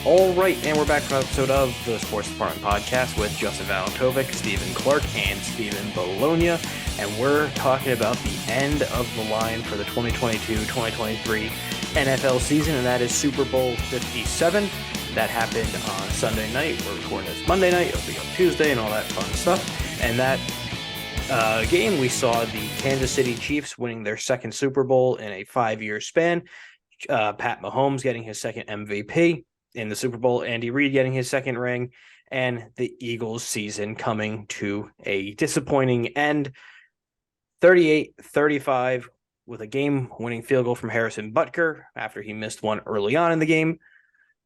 All right, and we're back for an episode of the Sports Department Podcast with Justin Valentovic, Stephen Clark, and Stephen Bologna, and we're talking about the end of the line for the 2022-2023 NFL season, and that is Super Bowl 57. That happened on Sunday night. We're recording this Monday night. It'll be on Tuesday and all that fun stuff. And that game, we saw the Kansas City Chiefs winning their second Super Bowl in a 5-year span. Pat Mahomes getting his second MVP in the Super Bowl, Andy Reid getting his second ring, and the Eagles season coming to a disappointing end. 38-35 with a game-winning field goal from Harrison Butker after he missed one early on in the game.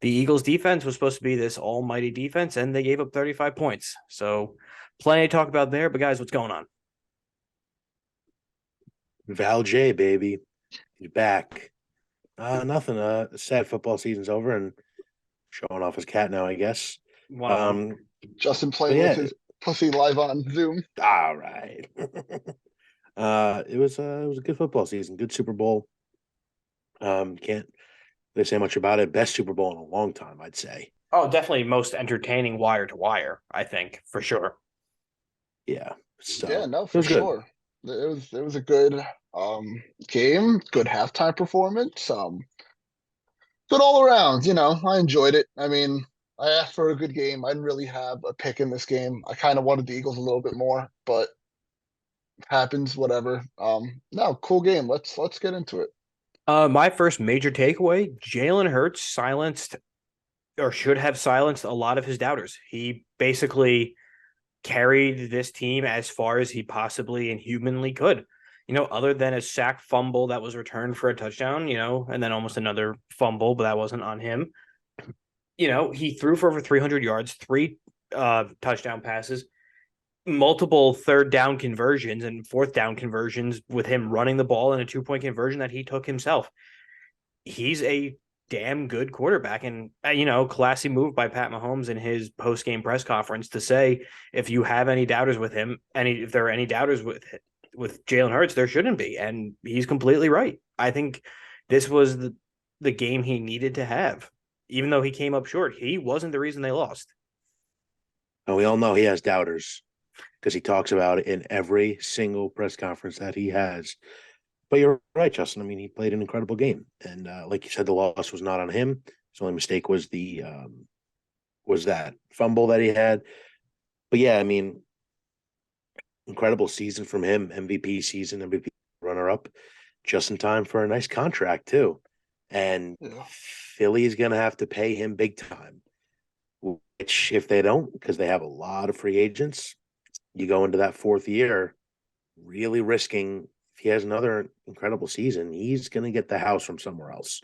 The Eagles defense was supposed to be this almighty defense, and they gave up 35 points. So plenty to talk about there, but guys, what's going on? Val J, baby. He's back. Nothing. Sad football season's over and showing off his cat now, I guess. Wow. Justin playing with his pussy live on Zoom. All right. It was a good football season, good Super Bowl. Can't really say much about it. Best Super Bowl in a long time, I'd say. Oh, definitely most entertaining wire to wire, I think, for sure. Yeah. So, yeah, no, for sure. It was a good game, good halftime performance. Good all around, I enjoyed it. I mean, I asked for a good game. I didn't really have a pick in this game. I kind of wanted the Eagles a little bit more, but happens, whatever. No, cool game. Let's get into it. My first major takeaway, Jalen Hurts silenced or should have silenced a lot of his doubters. He basically carried this team as far as he possibly and humanly could. Other than a sack fumble that was returned for a touchdown, and then almost another fumble, but that wasn't on him. He threw for over 300 yards, 3 touchdown passes, multiple third down conversions and fourth down conversions with him running the ball in a 2-point conversion that he took himself. He's a damn good quarterback, and classy move by Pat Mahomes in his post-game press conference to say if you have any doubters with him, if there are any doubters with Jalen Hurts, there shouldn't be, and he's completely right. I think this was the game he needed to have, even though he came up short. He wasn't the reason they lost. And we all know he has doubters because he talks about it in every single press conference that he has. But you're right, Justin. I mean, he played an incredible game, and like you said, the loss was not on him. His only mistake was that fumble that he had. But yeah, I mean, incredible season from him. MVP season, MVP runner-up, just in time for a nice contract too. And Philly is going to have to pay him big time. Which, if they don't, because they have a lot of free agents, you go into that fourth year really risking. If he has another incredible season, he's going to get the house from somewhere else.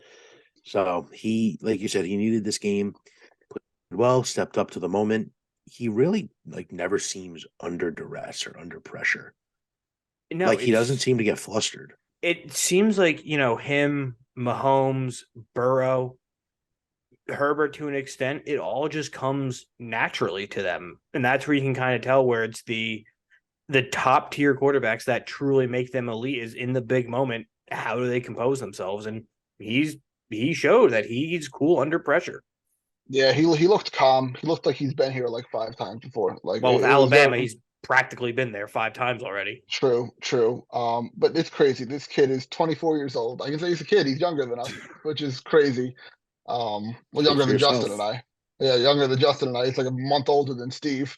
So he, like you said, he needed this game. Stepped up to the moment. He really never seems under duress or under pressure. No, he doesn't seem to get flustered. It seems like, him, Mahomes, Burrow, Herbert to an extent, it all just comes naturally to them. And that's where you can kind of tell where it's the top tier quarterbacks that truly make them elite is in the big moment. How do they compose themselves? And he showed that he's cool under pressure. Yeah, he looked calm. He looked like he's been here 5 times before. With Alabama, he's practically been there 5 times already. True. But it's crazy. This kid is 24 years old. I can say he's a kid. He's younger than us, which is crazy. Younger than Justin and I. Yeah, younger than Justin and I. He's like a month older than Steve.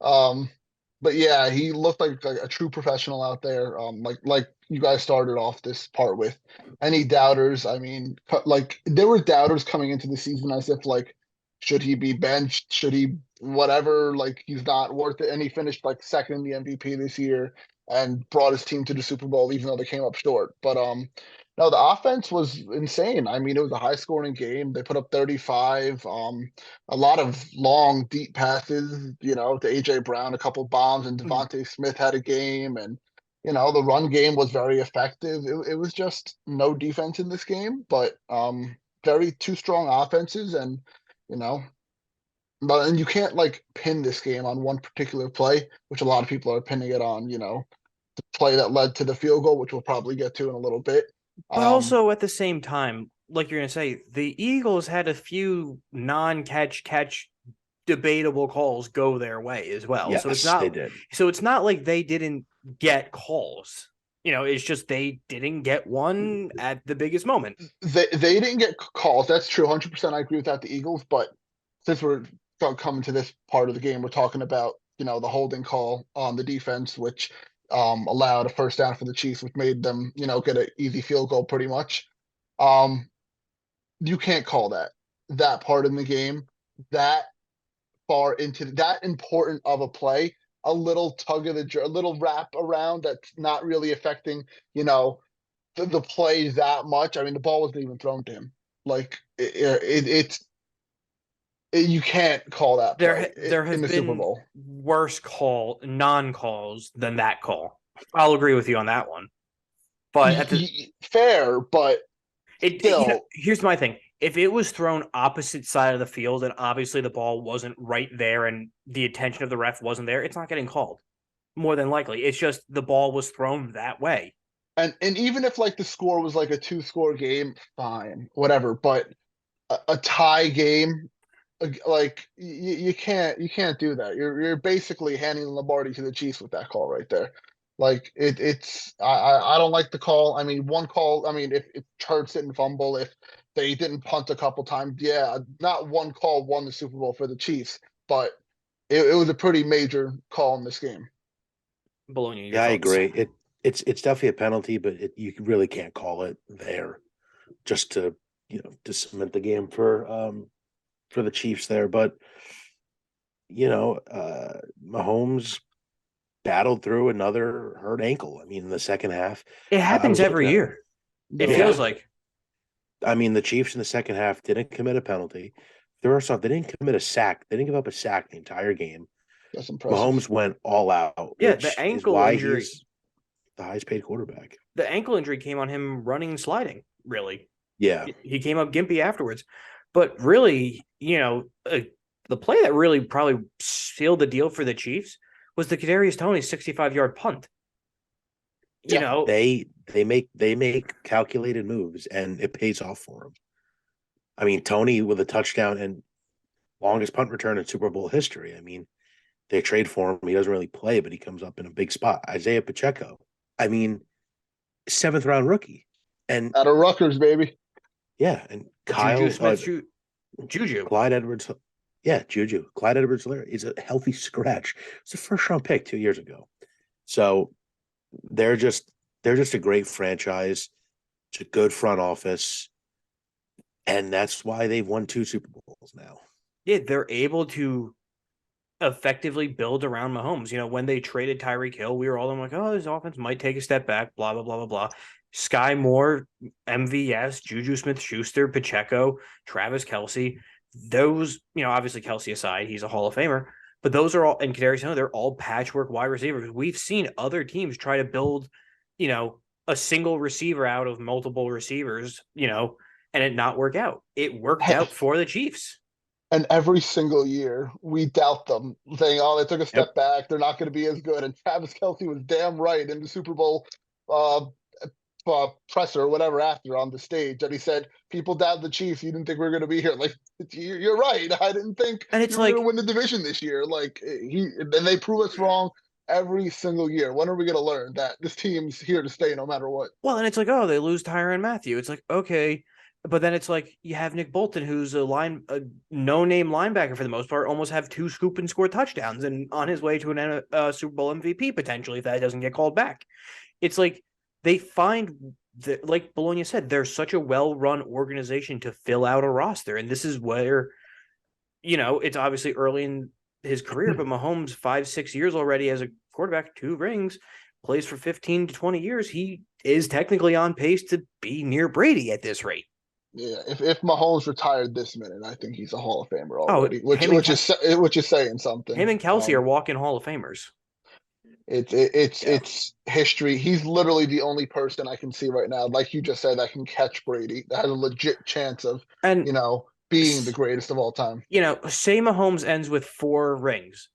But yeah, he looked like a true professional out there. Like you guys started off this part with. Any doubters? I mean, there were doubters coming into the season as if should he be benched? Should he whatever? He's not worth it. And he finished second in the MVP this year and brought his team to the Super Bowl, even though they came up short. But no, the offense was insane. I mean, it was a high-scoring game. They put up 35. A lot of long, deep passes, to A.J. Brown, a couple bombs, and Devontae Smith had a game. And, the run game was very effective. It was just no defense in this game, but two strong offenses. And, but you can't, pin this game on one particular play, which a lot of people are pinning it on, the play that led to the field goal, which we'll probably get to in a little bit. But also at the same time, like you're gonna say, the Eagles had a few non-catch debatable calls go their way as well. Yes, they did. So it's not like they didn't get calls. It's just they didn't get one at the biggest moment. They didn't get calls. That's true. 100%. I agree with that. The Eagles, but since we're coming to this part of the game, we're talking about the holding call on the defense, which allowed a first down for the Chiefs, which made them get an easy field goal pretty much. You can't call that part in the game that far into that important of a play. A little tug of a little wrap around that's not really affecting the play that much. I mean, the ball wasn't even thrown to him. Like you can't call that play There in have the Super been Bowl. worse non-calls than that call. I'll agree with you on that one. But Fair, but still, here's my thing. If it was thrown opposite side of the field and obviously the ball wasn't right there and the attention of the ref wasn't there, it's not getting called. More than likely. It's just the ball was thrown that way. And even if like the score was like a 2-score game, fine, whatever. But a tie game, like you can't do that. You're basically handing the Lombardi to the Chiefs with that call right there. Like it's I don't like the call. I mean, one call. I mean, if Hurts didn't fumble, if they didn't punt a couple times, yeah, not one call won the Super Bowl for the Chiefs, but it was a pretty major call in this game. Bologna, your Yeah, I thoughts? agree. It's definitely a penalty, but you really can't call it there, just to cement the game for the Chiefs there. But Mahomes battled through another hurt ankle. I mean, in the second half, It I happens was every looking at year. It feels like. I mean, the Chiefs in the second half didn't commit a penalty. First off, they didn't commit a sack. They didn't give up a sack the entire game. That's impressive. Mahomes went all out, Yeah, which the ankle is why injury. he's the highest paid quarterback. The ankle injury came on him running and sliding, really. Yeah. He came up gimpy afterwards. But really, the play that really probably sealed the deal for the Chiefs was the Kadarius Toney 65-yard punt. They make calculated moves and it pays off for them. I mean, Toney with a touchdown and longest punt return in Super Bowl history. I mean, they trade for him. He doesn't really play, but he comes up in a big spot. Isaiah Pacheco. I mean, 7th round rookie. And out of Rutgers, baby. Yeah, and Kyle Juju Smith, Juju. Clyde Edwards. Yeah, Juju. Clyde Edwards-Helaire is a healthy scratch. It's a first-round pick 2 years ago. So they're just a great franchise. It's a good front office. And that's why they've won 2 Super Bowls now. Yeah, they're able to effectively build around Mahomes. When they traded Tyreek Hill, we were all like, oh, his offense might take a step back, blah, blah, blah, blah, blah. Sky Moore, MVS, Juju Smith-Schuster, Pacheco, Travis Kelce. Those, obviously Kelce aside, he's a Hall of Famer. But those are all, and Kadarius Toney, they're all patchwork wide receivers. We've seen other teams try to build, a single receiver out of multiple receivers, and it not work out. It worked out for the Chiefs. And every single year, we doubt them, saying, oh, they took a step back. They're not going to be as good. And Travis Kelce was damn right in the Super Bowl presser or whatever after on the stage. And he said, people doubt the Chiefs. You didn't think we were going to be here. Like, you're right. I didn't think you were going to win the division this year. Like, and they prove us wrong every single year. When are we going to learn that this team's here to stay no matter what? Well, and it's like, oh, they lose Tyrann Mathieu. It's like, okay. But then it's like you have Nick Bolton, who's a no-name linebacker for the most part, almost have 2 scoop and score touchdowns and on his way to an Super Bowl MVP potentially if that doesn't get called back. It's like they find that, like Bologna said, they're such a well-run organization to fill out a roster. And this is where, it's obviously early in his career, but Mahomes, 5-6 years already as a quarterback, 2 rings, plays for 15 to 20 years. He is technically on pace to be near Brady at this rate. Yeah, if Mahomes retired this minute, I think he's a Hall of Famer already, which is saying something. Him and Kelce are walking Hall of Famers. It's history. He's literally the only person I can see right now, like you just said, that can catch Brady, that has a legit chance of being the greatest of all time. Say Mahomes ends with 4 rings.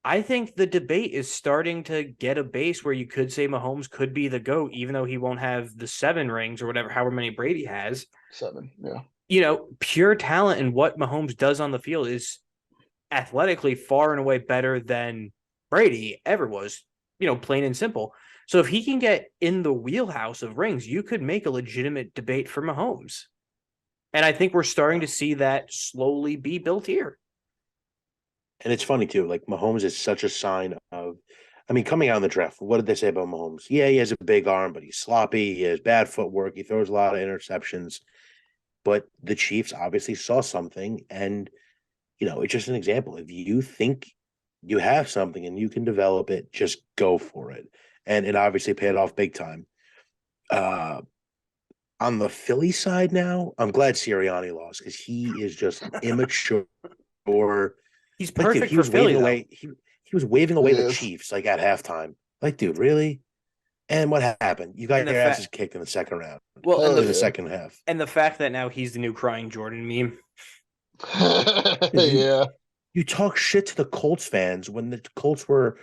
I think the debate is starting to get a base where you could say Mahomes could be the GOAT, even though he won't have the 7 rings or whatever, however many Brady has. 7, yeah. Pure talent and what Mahomes does on the field is athletically far and away better than Brady ever was, plain and simple. So if he can get in the wheelhouse of rings, you could make a legitimate debate for Mahomes. And I think we're starting to see that slowly be built here. And it's funny too, like Mahomes is such a sign of, I mean, coming out in the draft, what did they say about Mahomes? Yeah, he has a big arm, but he's sloppy. He has bad footwork. He throws a lot of interceptions. But the Chiefs obviously saw something. And, it's just an example. If you think you have something and you can develop it, just go for it. And it obviously paid off big time. On the Philly side now, I'm glad Sirianni lost because he is just immature. He's Like, dude, perfect for Philly, though. He was waving away the Yes. Chiefs like at halftime. Like, dude, really? And what happened? You got And the your fa- asses kicked in the second round. Well, Oh, in the yeah. second half. And the fact that now he's the new crying Jordan meme. Yeah. You talk shit to the Colts fans when the Colts were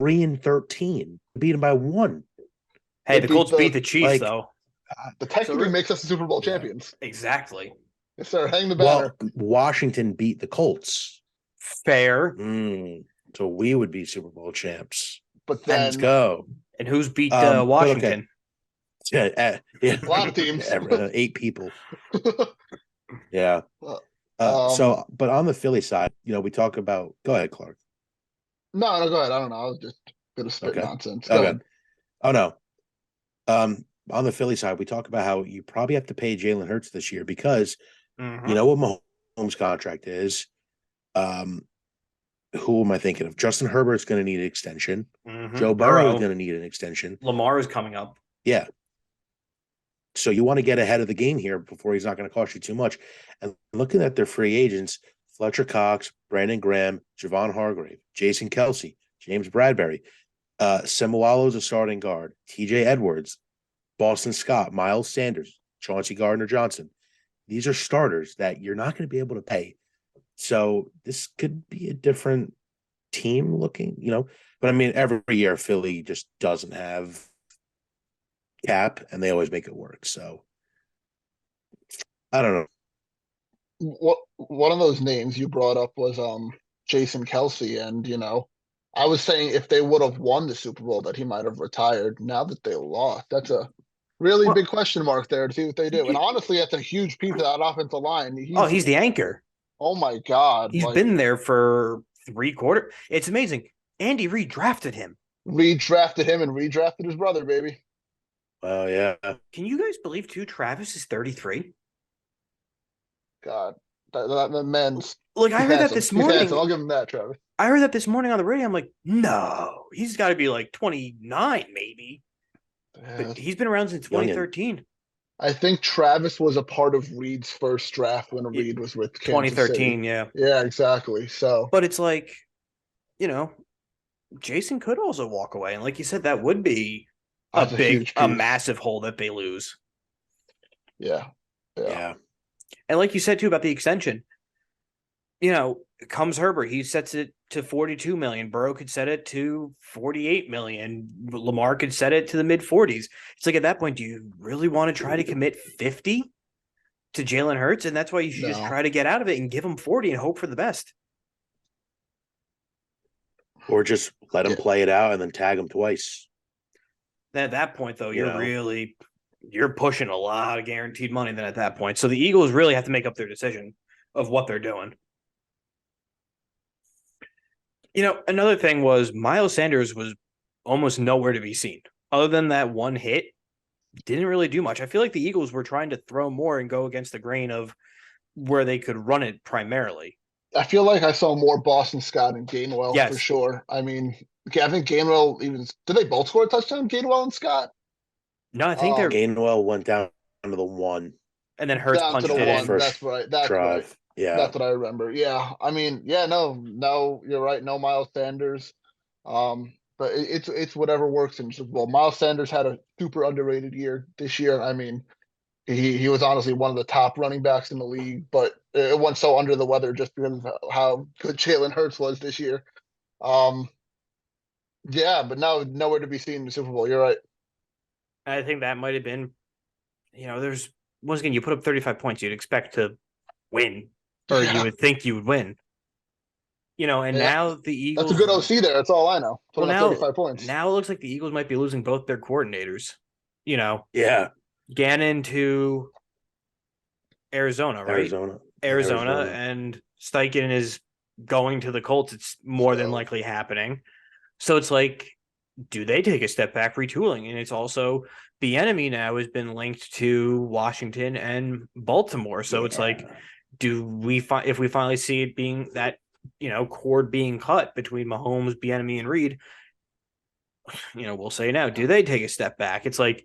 3-13, beat them by 1. Hey, They the Colts beat beat the Chiefs, like- though. But technically makes us the Super Bowl Yeah. champions. Exactly. Yes, sir. Hang the banner. Well, Washington beat the Colts. Fair. So we would be Super Bowl champs. But Let's then go. And who's beat But okay. Washington? Yeah, a lot of teams. 8 people. Yeah. Um, So, but on the Philly side, we talk about. Go ahead, Clark. no, go ahead. I don't know. I was just gonna spit Okay. nonsense. Go Okay. ahead. Oh no. On the Philly side, we talk about how you probably have to pay Jalen Hurts this year because you know what Mahomes' contract is. Who am I thinking of? Justin Herbert's going to need an extension. Joe Burrow is going to need an extension. Lamar is coming up. Yeah. So you want to get ahead of the game here before he's not going to cost you too much. And looking at their free agents, Fletcher Cox, Brandon Graham, Javon Hargrave, Jason Kelsey, James Bradbury, Semualo's a starting guard, TJ Edwards, Boston Scott, Miles Sanders, Chauncey Gardner-Johnson. These are starters that you're not going to be able to pay. So this could be a different team looking, But I mean, every year Philly just doesn't have cap, and they always make it work. So I don't know. One of those names you brought up was Jason Kelsey, and I was saying if they would have won the Super Bowl that he might have retired. Now that they lost, that's a really big question mark there to see what they do. And honestly, that's a huge piece of that offensive line. He's the anchor. Oh my God. He's been there for 3 quarters. It's amazing. Andy Reid drafted him. Redrafted him and redrafted his brother, baby. Well, yeah. Can you guys believe too? Travis is 33. God, that man's. Like I heard that this morning. I'll give him that, Travis. I heard that this morning on the radio. I'm like, no, he's got to be like 29, maybe. But he's been around since 2013. I think Travis was a part of Reed's first draft when Reed was with Kansas 2013. City. Yeah. Yeah, exactly. So, but it's like, Jason could also walk away, and like you said, that would be a massive hole that they lose. Yeah. And like you said too about the extension, comes Herbert, he sets it to 42 million. Burrow could set it to 48 million. Lamar could set it to the mid 40s. It's like at that point, do you really want to try to commit 50 to Jalen Hurts? And that's why you should just try to get out of it and give him 40 and hope for the best. Or just let him play it out and then tag him twice. At that point, though, you're pushing a lot of guaranteed money then at that point. So the Eagles really have to make up their decision of what they're doing. Another thing was Miles Sanders was almost nowhere to be seen. Other than that one hit, didn't really do much. I feel like the Eagles were trying to throw more and go against the grain of where they could run it primarily. I feel like I saw more Boston Scott and Gainwell Yes. for sure. I mean, I think Gainwell did they both score a touchdown, Gainwell and Scott? No, I think Gainwell went down to the 1. And then Hurts punched it in. That's right. That's drive. right. Yeah. That's what I remember. Yeah. I mean, no, you're right. No Miles Sanders. But it's whatever works in Super Bowl. Miles Sanders had a super underrated year this year. I mean, he was honestly one of the top running backs in the league, but it went so under the weather just because of how good Jalen Hurts was this year. Um, yeah, but now nowhere to be seen in the Super Bowl. You're right. I think that might have been, there's once again, you put up 35 points, you'd expect to win, or you Yeah, would think you would win. And yeah. now the That's a Eagles, good OC there. That's all I know. well, Putting up 35 points. now it looks like the Eagles might be losing both their coordinators. Yeah, Gannon to Arizona, right? Arizona. Arizona, Arizona. and Steichen is going to the Colts. It's more than So likely happening. So it's like, do they take a step back retooling? And it's also the enemy now has been linked to Washington and Baltimore. So it's like, Yeah. do we find if we finally see it being that, cord being cut between Mahomes, Bieniemy, and Reed, we'll say now, do they take a step back? It's like,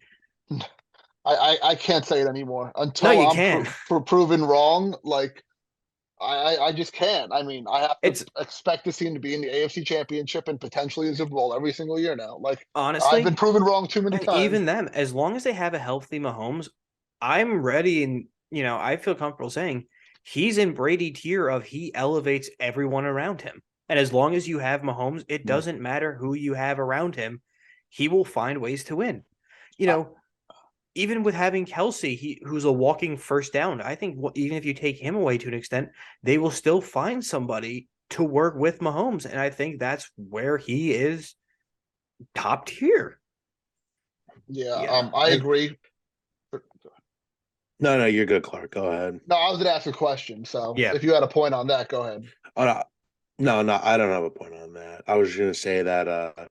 I can't say it anymore no, until you I'm can. proven wrong. Like I just can't. I mean, I have to It's expect this team to be in the AFC Championship and potentially the Super Bowl every single year now. Like I've been honestly, proven wrong too many and times. even them, as long as they have a healthy Mahomes, I'm ready, and I feel comfortable saying he's in Brady tier of he elevates everyone around him. And as long as you have Mahomes, it doesn't matter who you have around him, he will find ways to win. You Uh, know, even with having Kelsey, who's a walking first down, I think even if you take him away to an extent, they will still find somebody to work with Mahomes, and I think that's where he is top tier. yeah, Yeah. I agree. No, you're good, Clark. Go ahead. No, I was gonna ask a question. So Yeah, if you had a point on that, go ahead. Oh, no, I don't have a point on that. I was going to say that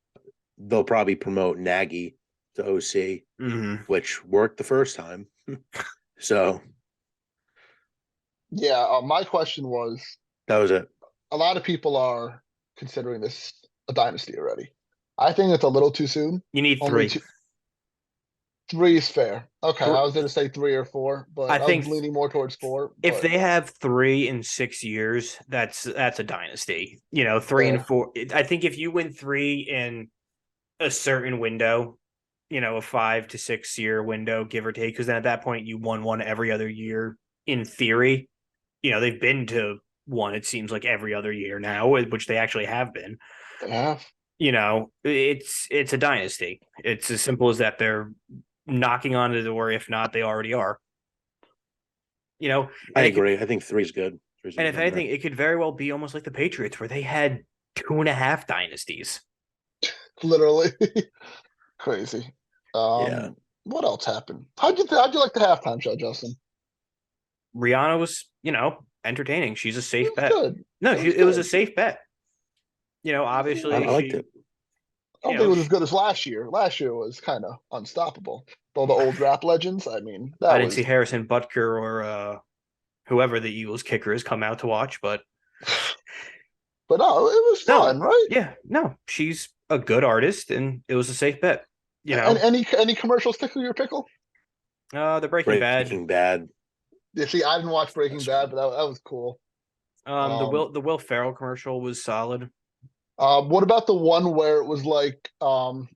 they'll probably promote Nagy to OC, mm-hmm. which worked the first time. So Yeah, my question was: that was it. a lot of people are considering this a dynasty already. I think it's a little too soon. You need Only three. two, three is fair. Okay, I Thr- was going to say three or four, I but I was think leaning more towards four. if But they have 3 in 6 years, that's a dynasty. 3 and 4. I think if you win three in a certain window, a 5 to 6 year window, give or take, because then at that point you won one every other year in theory. They've been to one, it seems like every other year now, which they actually have been. yeah, It's a dynasty. It's as simple as that. They're knocking on the door. If not, they already are. I And it could, agree. I think three's good. Three's a and good if number. anything, it could very well be almost like the Patriots, where they had 2.5 dynasties. literally crazy. Yeah. What else happened? How'd you like the halftime show, Justin? Rihanna was, entertaining. She's a It safe was bet. good. No, It was it was a good. safe bet. I Obviously liked she, it. I don't think it was as good as last year. Last year was kind of unstoppable. All the old rap legends. I mean, I that didn't see was. Harrison Butker or whoever the Eagles kicker has come out to watch, but But no, it was no, fun, right? yeah, no, she's a good artist, and it was a safe bet. And any commercials tickle your pickle? The Breaking Bad, Breaking Bad. Yeah, see, I didn't watch Breaking That's Bad, one. but that was cool. the Um, Will Ferrell commercial was solid, what about the one where it was like, but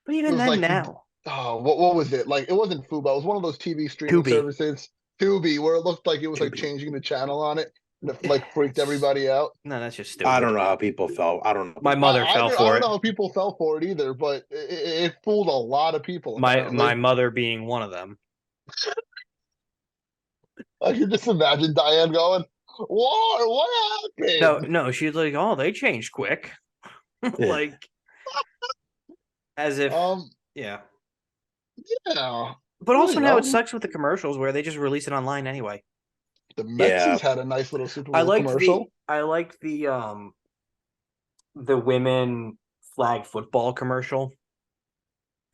it even was then, like, now what was it? Like, it wasn't Fubo. It was one of those TV streaming Tubi, services, Tubi, where it looked like it was To like be. changing the channel on it, and it like freaked it's everybody out. no, that's just I stupid. don't know how people felt. I don't know how My people mother felt fell about I for don't it. know how people fell for it either, but it fooled a lot of people My apparently. mother being one of them. I can just imagine Diane going, What No, happened?" no, she's like, oh, they changed quick, it. Yeah. like as if, Um, yeah. yeah, But well, also you now it know, sucks with the commercials where they just release it online anyway. the Metsies Yeah. had a nice little Super Bowl commercial. I liked the women flag football commercial.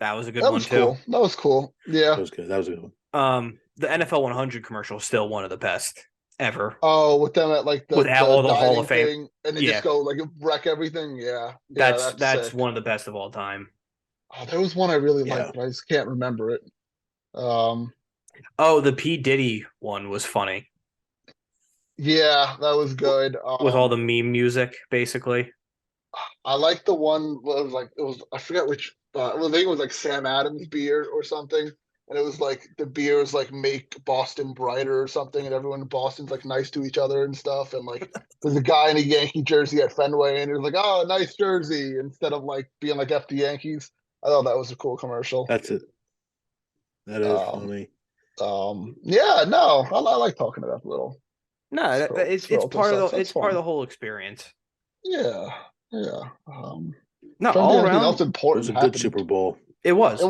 That was a good That one was too. cool. That was cool. Yeah. That was good. That was a good one. The NFL 100 commercial is still one of the best ever, Oh, with them at like without the all the Hall of diving Fame. thing, and they just Yeah, go like wreck everything. Yeah, yeah, that's that's that's sick. one of the best of all time. Oh, there was one I really Yeah. liked, but I just can't remember it. Um, Oh, the P Diddy one was funny yeah, that was good. with all the meme music, basically. I like the one. What it was like? It was I forget which. I think it was like Sam Adams beer or something, and it was like the beers like make Boston brighter or something, and everyone in Boston's like nice to each other and stuff. And like there's a guy in a Yankee jersey at Fenway, and he was like, "Oh, nice jersey," instead of like being like "F the Yankees." I thought that was a cool commercial. That's it. That is funny. Yeah, no, I like talking about little. No, it's part of the part of the whole experience. Yeah. No, all around else It important was a happened. good Super Bowl. It was.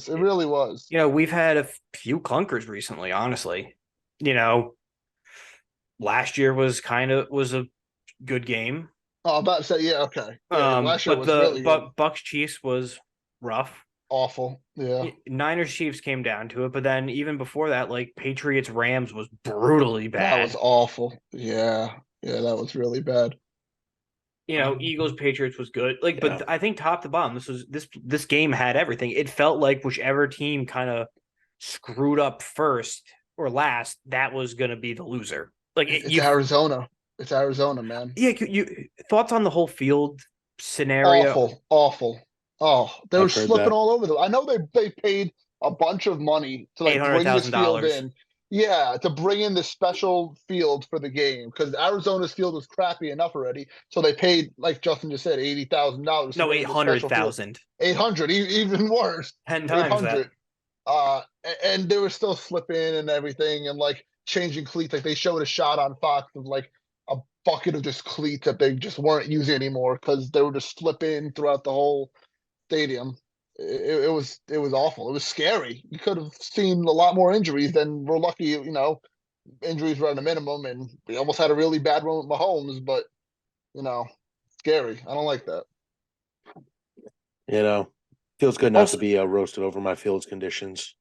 It really was. We've had a few clunkers recently, honestly. Last year was a good game. Oh, I'm about to say, yeah, okay. Yeah, last year was really good. Bucks Chiefs was rough. Awful. Yeah. Niners Chiefs came down to it, but then even before that, like Patriots Rams was brutally bad. That was awful. Yeah, that was really bad. Eagles Patriots was good. But I think top to bottom, this game had everything. It felt like whichever team kind of screwed up first or last, that was going to be the loser. It's Arizona. It's Arizona, man. Yeah, you thoughts on the whole field scenario? Awful. Oh, they were slipping all over them. I know they paid a bunch of money to like bring this field in. Yeah, to bring in this special field for the game because Arizona's field was crappy enough already. So they paid, like Justin just said, $80,000. No, 800,000. 800, even worse. 10 times that. And they were still slipping and everything, and like changing cleats. Like they showed a shot on Fox of like a bucket of just cleats that they just weren't using anymore because they were just slipping throughout the whole stadium. It was awful. It was scary. You could have seen a lot more injuries than we're lucky. Injuries were at a minimum, and we almost had a really bad one with Mahomes. But scary. I don't like that. Feels good not to be roasted over my field's conditions.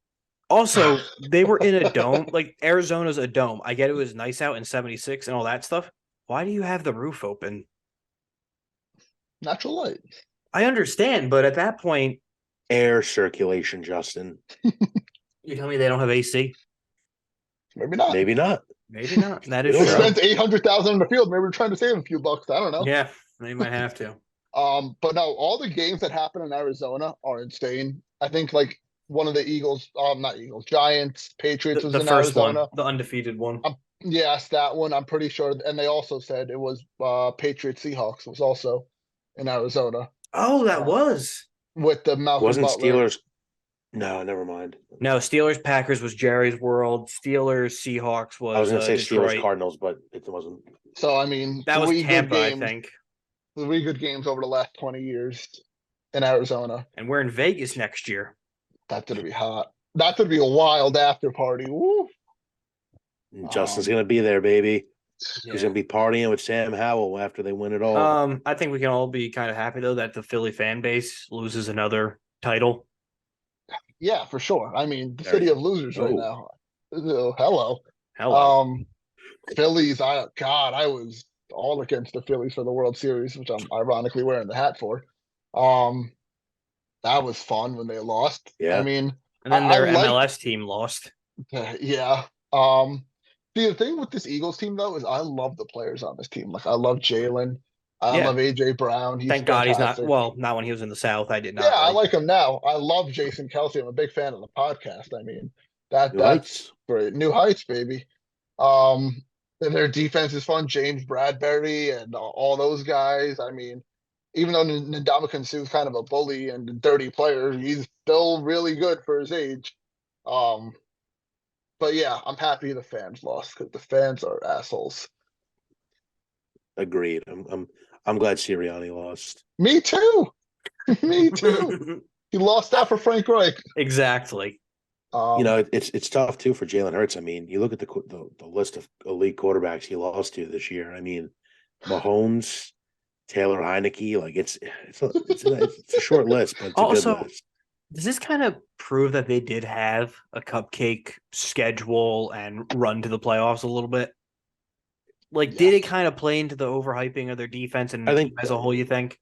Also, they were in a dome. Like Arizona's a dome. I get it was nice out in 76 and all that stuff. Why do you have the roof open? Natural light. I understand, but at that point, air circulation, Justin. You tell me they don't have AC? Maybe not. Maybe not. That is true. They spent $800,000 on the field. Maybe we're trying to save a few bucks. I don't know. Yeah, they might have to. But no, all the games that happen in Arizona are insane. I think like one of the Eagles, not Eagles, Giants, Patriots was the in first Arizona. One, the undefeated one. Yes, that one. I'm pretty sure. And they also said it was Patriots Seahawks was also in Arizona. Oh, that was with the Malcolm Wasn't Butler. Steelers? No, never mind. No, Steelers Packers was Jerry's World. Steelers Seahawks was. I was going to say Detroit. Steelers Cardinals, but it wasn't. So I mean, that was Tampa, I think. 3 good games over the last 20 years in Arizona, and we're in Vegas next year. That's gonna be hot. That's gonna be a wild after party. Woo! Justin's gonna be there, baby. Yeah. He's gonna be partying with Sam Howell after they win it all. I think we can all be kind of happy though that the Philly fan base loses another title. Yeah, for sure. I mean, the city of losers right now. Hello. Phillies. I was all against the Phillies for the World Series, which I'm ironically wearing the hat for. That was fun when they lost. Yeah. I mean, and then their MLS team lost. Yeah. The thing with this Eagles team though is I love the players on this team. Like I love Jalen. I love AJ Brown. Thank God he's not. Well, not when he was in the South. I did not. Yeah, I like him now. I love Jason Kelsey. I'm a big fan of the podcast. I mean, that's great. New heights, baby. Their defense is fun. James Bradbury and all those guys. I mean, even though Ndamukong Suh's kind of a bully and a dirty player, he's still really good for his age. But yeah, I'm happy the fans lost because the fans are assholes. Agreed. I'm glad Sirianni lost. Me too. Me too. He lost that for Frank Reich. Exactly. It's tough too for Jalen Hurts. I mean, you look at the list of elite quarterbacks he lost to this year. I mean, Mahomes, Taylor Heineke. Like it's a short list, but it's a good list. Does this kind of prove that they did have a cupcake schedule and run to the playoffs a little bit? Like, did it kind of play into the overhyping of their defense and as a whole, you think?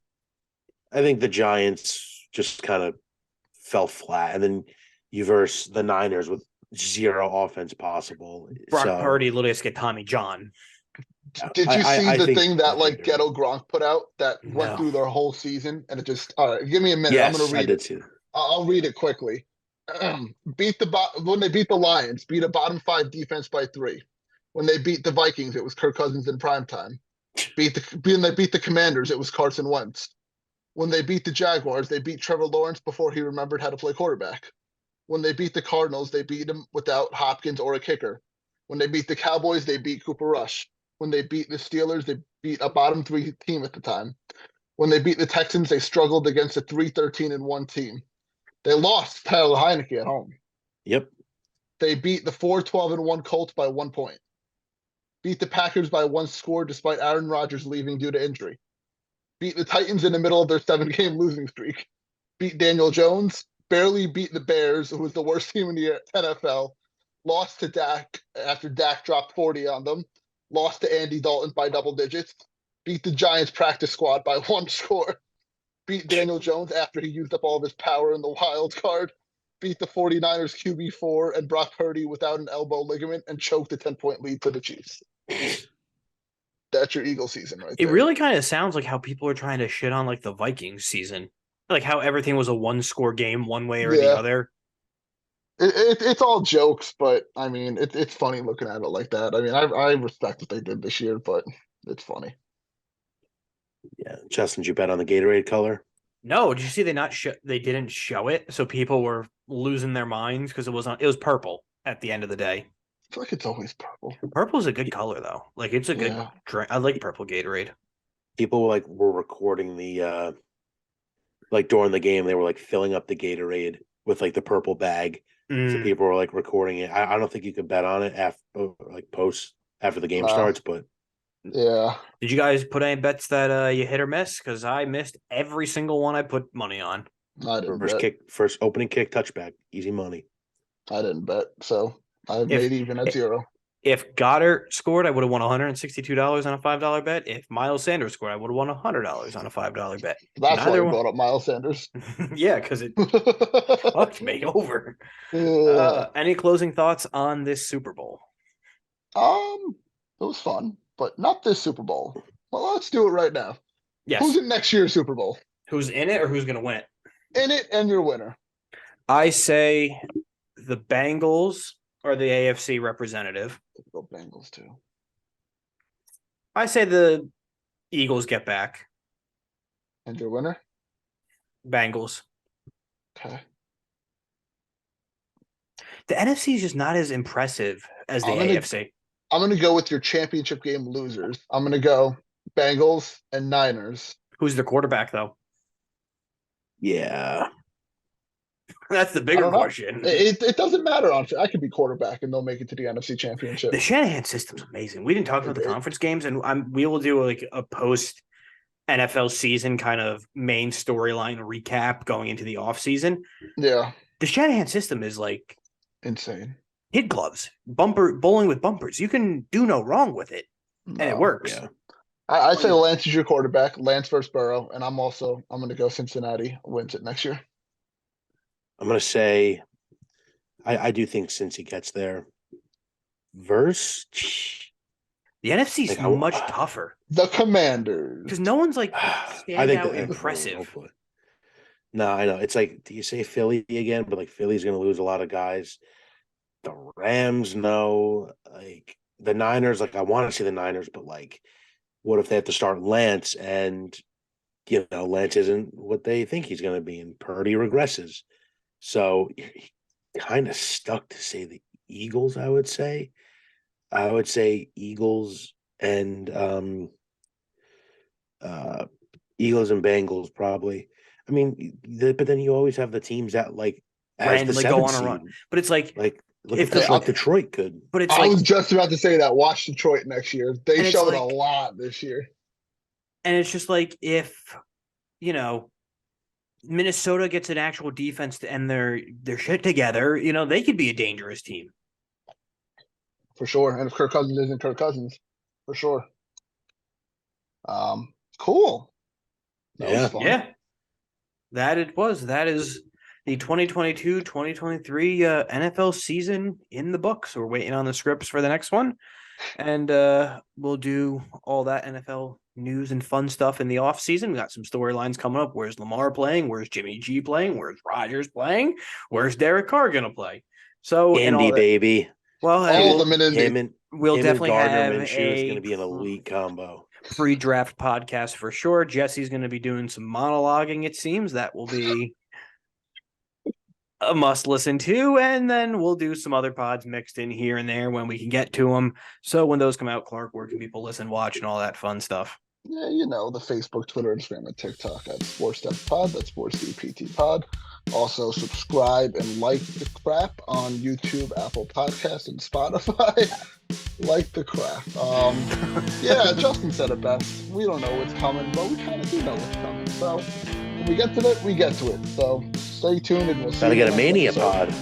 I think the Giants just kind of fell flat, and then you verse the Niners with zero offense possible. Brock Purdy literally has to get Tommy John. Did you see the thing that like Ghetto Gronk put out that went through their whole season? And it just, all right, give me a minute. Yes, I'm going to read it. Too. I'll read it quickly. When they beat the Lions, beat a bottom five defense by 3. When they beat the Vikings, it was Kirk Cousins in primetime. When they beat the Commanders, it was Carson Wentz. When they beat the Jaguars, they beat Trevor Lawrence before he remembered how to play quarterback. When they beat the Cardinals, they beat him without Hopkins or a kicker. When they beat the Cowboys, they beat Cooper Rush. When they beat the Steelers, they beat a bottom 3 team at the time. When they beat the Texans, they struggled against a 3-13-1 team. They lost Tyler Heineke at home. Yep. They beat the 4-12-1 Colts by 1 point. Beat the Packers by 1 score despite Aaron Rodgers leaving due to injury. Beat the Titans in the middle of their 7-game losing streak. Beat Daniel Jones. Barely beat the Bears, who was the worst team in the NFL. Lost to Dak after Dak dropped 40 on them. Lost to Andy Dalton by double digits. Beat the Giants practice squad by 1 score. Beat Daniel Jones after he used up all of his power in the wild card. Beat the 49ers QB4 and Brock Purdy without an elbow ligament and choked a 10-point lead to the Chiefs. That's your Eagle season right It there. really kind of sounds like how people are trying to shit on like the Vikings season. Like how everything was a 1-score game one way or the other. It's all jokes, but I mean, it's funny looking at it like that. I mean, I respect what they did this year, but it's funny. Yeah. Justin, did you bet on the Gatorade color? No, did you see they didn't show it, so people were losing their minds because it was purple at the end of the day. I feel like it's always purple. Purple's a good color though. Like it's a good drink. I like purple Gatorade. People were recording the like during the game, they were like filling up the Gatorade with like the purple bag. So people were like recording it. I don't think you could bet on it after after the game starts, but yeah. Did you guys put any bets that you hit or miss? Because I missed every single one I put money on. I didn't bet. First opening kick touchback, easy money. I didn't bet, so I made even at 0. If Goddard scored, I would have won $162 on a $5 bet. If Miles Sanders scored, I would have won $100 on a $5 bet. That's why you brought up Miles Sanders. Yeah, because it fucked me over. Any closing thoughts on this Super Bowl? It was fun, but not this Super Bowl. Well, let's do it right now. Yes. Who's in next year's Super Bowl? Who's in it or who's going to win it? In it and your winner. I say the Bengals are the AFC representative. Go Bengals too. I say the Eagles get back. And your winner? Bengals. Okay. The NFC is just not as impressive as the AFC. I'm going to go with your championship game losers. I'm going to go Bengals and Niners. Who's the quarterback, though? Yeah. That's the bigger question. It doesn't matter. I could be quarterback and they'll make it to the NFC Championship. The Shanahan system's amazing. We didn't talk about the conference games, and we will do like a post NFL season kind of main storyline recap going into the offseason. Yeah. The Shanahan system is like insane. Kid gloves, bowling with bumpers. You can do no wrong with it, and it works. Yeah. I say Lance is your quarterback. Lance versus Burrow, and I'm going to go Cincinnati wins it next year. I'm going to say I do think Cincy gets there. The NFC is much tougher. The Commanders. Because no one's like standout impressive. No, I know. It's like, do you say Philly again? But like Philly's going to lose a lot of guys. The Rams, no. Like the Niners, like I want to see the Niners, but like, what if they have to start Lance and, Lance isn't what they think he's going to be and Purdy regresses. So kind of stuck to say the Eagles, I would say. I would say Eagles and Bengals probably. I mean, but then you always have the teams that like randomly go on a run. But it's like look if Detroit could. But it's I was just about to say that. Watch Detroit next year. They showed a lot this year. And it's just like if Minnesota gets an actual defense and their shit together, they could be a dangerous team. For sure. And if Kirk Cousins isn't Kirk Cousins, for sure. Cool. That was fun. Yeah. That is the 2022-2023 NFL season in the books. We're waiting on the scripts for the next one. And we'll do all that NFL news and fun stuff in the off season. We got some storylines coming up. Where's Lamar playing? Where's Jimmy G playing? Where's Rodgers playing? Where's Derek Carr gonna play? So and all Indy, that. baby. Well, All of them in Indy. we'll him definitely and Gardner have Minshew is going a to be an elite combo. pre-draft podcast for sure. Jesse's going to be doing some monologuing. It seems that will be a must listen to, and then we'll do some other pods mixed in here and there when we can get to them. So when those come out, Clark, where can people listen, watch, and all that fun stuff? Yeah, you know, the Facebook, Twitter, Instagram, and TikTok at Sports Step Pod. That's Sports DPT Pod. Also, subscribe and like the crap on YouTube, Apple Podcasts, and Spotify. Like the crap. Yeah, Justin said it best. We don't know what's coming, but we kind of do know what's coming. So when we get to it, we get to it. So stay tuned, and we'll see. Gotta you get a next Mania episode. pod.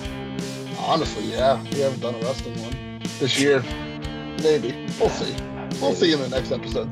Honestly, yeah, we haven't done a wrestling one this year. Maybe we'll see. We'll see you in the next episode.